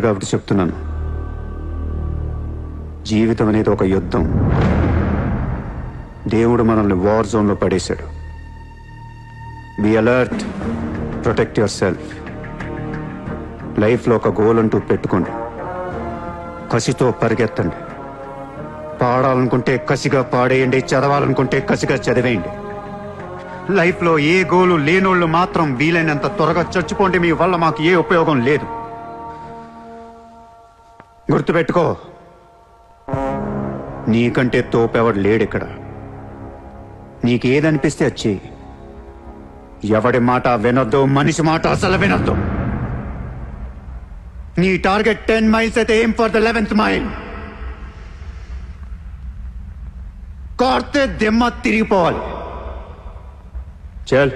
కాబట్టి చెప్తున్నాను, జీవితం అనేది ఒక యుద్ధం. దేవుడు మనల్ని వార్ జోన్లో పడేశాడు. Be alert, protect your self. లైఫ్లో ఒక గోల్ అంటూ పెట్టుకోండి, కసితో పరిగెత్తండి. పాడాలనుకుంటే కసిగా పాడేయండి, చదవాలనుకుంటే కసిగా చదివేయండి. లైఫ్లో ఏ గోలు లేనోళ్ళు మాత్రం వీలైనంత త్వరగా చచ్చిపోండి. మీ వల్ల మాకు ఏ ఉపయోగం లేదు. గుర్తుపెట్టుకో, నీకంటే తోపెవడు లేడిక్కడ. నీకేదనిపిస్తే వచ్చి, ఎవడి మాట వినొద్దు, మనిషి మాట అసలు వినొద్దు. నీ టార్గెట్ 10 మైల్స్ అయితే aim for the 11th mile. కార్తే దిమ్మ తిరిగిపోవాలి. చల్.